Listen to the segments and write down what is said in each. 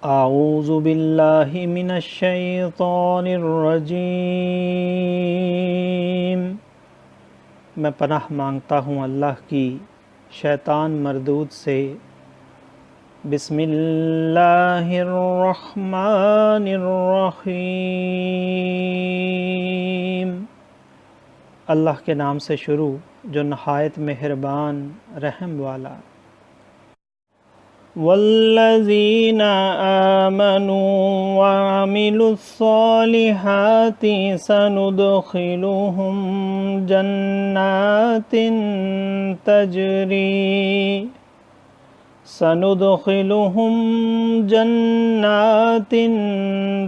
اعوذ باللہ من الشیطان الرجیم۔ میں پناہ مانگتا ہوں اللہ کی شیطان مردود سے۔ بسم اللہ الرحمن الرحیم۔ اللہ کے نام سے شروع جو نہایت مہربان رحم والا۔ والذین آمنوا وعملوا الصالحات سندخلهم جنات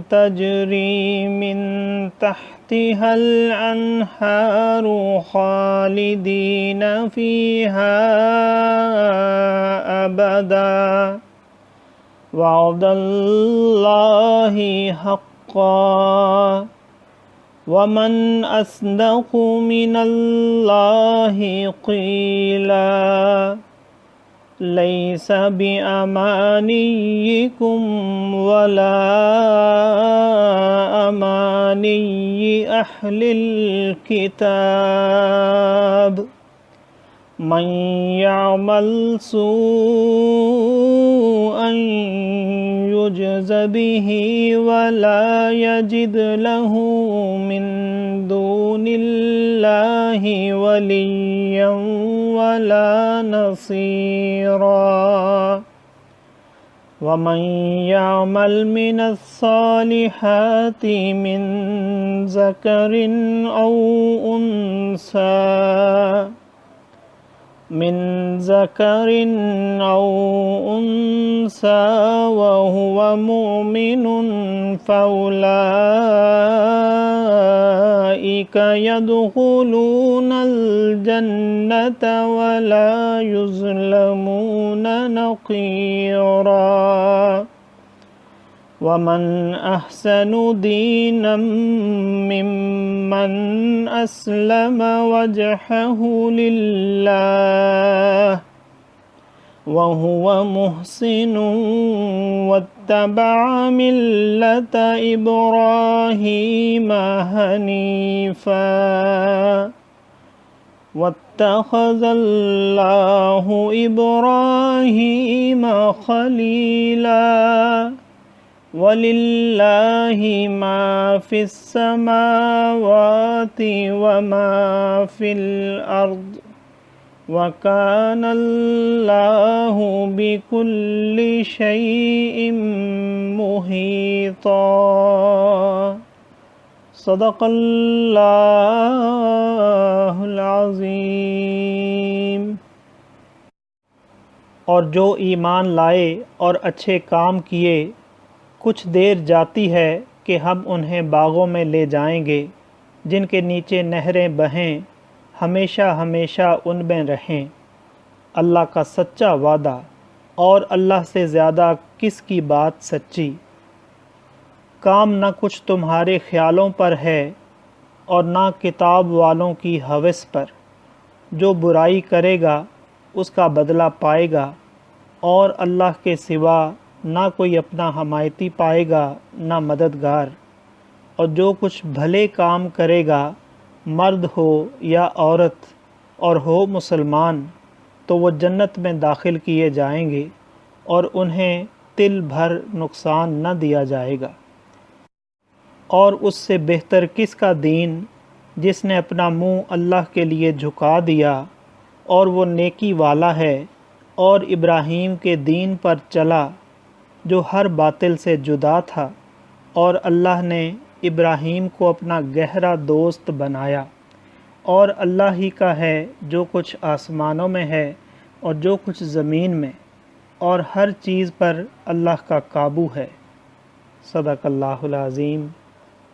تجری من تحتها الانہار خالدین فیہا ابدا وعد اللہ حقا ومن اصدق من اللہ قیلا لیس بأمانیکم ولا امانی اہل الکتاب من یعمل سوءا یجز به ولا یجد له من دون اللہ ولیا ولا نصیرا ومن يعمل من الصالحات من ذكر أو أنثى وهو مؤمن فأولئك يدخلون الجنة ولا يظلمون نقيرا ومن أحسن دينا ممن أسلم وجهه لله وهو محسن واتبع ملة إبراهيم حنيفا واتخذ الله إبراهيم خليلا وَلِلَّهِ مَا فِي السَّمَاوَاتِ وَمَا فِي الْأَرْضِ وَكَانَ اللَّهُ بِكُلِّ شَيْءٍ مُحِيطًا۔ صدق اللہ العظیم۔ اور جو ایمان لائے اور اچھے کام کیے، کچھ دیر جاتی ہے کہ ہم انہیں باغوں میں لے جائیں گے جن کے نیچے نہریں بہیں، ہمیشہ ہمیشہ ان میں رہیں۔ اللہ کا سچا وعدہ، اور اللہ سے زیادہ کس کی بات سچی۔ کام نہ کچھ تمہارے خیالوں پر ہے اور نہ کتاب والوں کی ہوس پر۔ جو برائی کرے گا اس کا بدلہ پائے گا، اور اللہ کے سوا نہ کوئی اپنا حمایتی پائے گا نہ مددگار۔ اور جو کچھ بھلے کام کرے گا، مرد ہو یا عورت اور ہو مسلمان، تو وہ جنت میں داخل کیے جائیں گے اور انہیں تل بھر نقصان نہ دیا جائے گا۔ اور اس سے بہتر کس کا دین جس نے اپنا منہ اللہ کے لیے جھکا دیا، اور وہ نیکی والا ہے اور ابراہیم کے دین پر چلا جو ہر باطل سے جدا تھا، اور اللہ نے ابراہیم کو اپنا گہرا دوست بنایا۔ اور اللہ ہی کا ہے جو کچھ آسمانوں میں ہے اور جو کچھ زمین میں، اور ہر چیز پر اللہ کا قابو ہے۔ صدق اللہ العظیم۔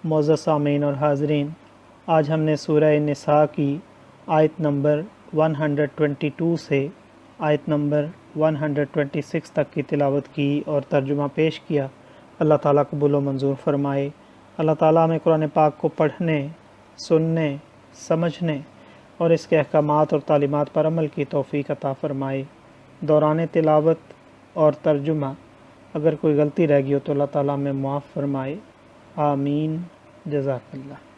معزز سامعین اور حاضرین، آج ہم نے سورہ نساء کی آیت نمبر 122 سے آیت نمبر 126 تک کی تلاوت کی اور ترجمہ پیش کیا۔ اللہ تعالیٰ قبول و منظور فرمائے۔ اللہ تعالیٰ ہمیں قرآن پاک کو پڑھنے، سننے، سمجھنے اور اس کے احکامات اور تعلیمات پر عمل کی توفیق عطا فرمائے۔ دوران تلاوت اور ترجمہ اگر کوئی غلطی رہ گئی ہو تو اللہ تعالیٰ ہمیں معاف فرمائے، آمین، جزاک اللہ۔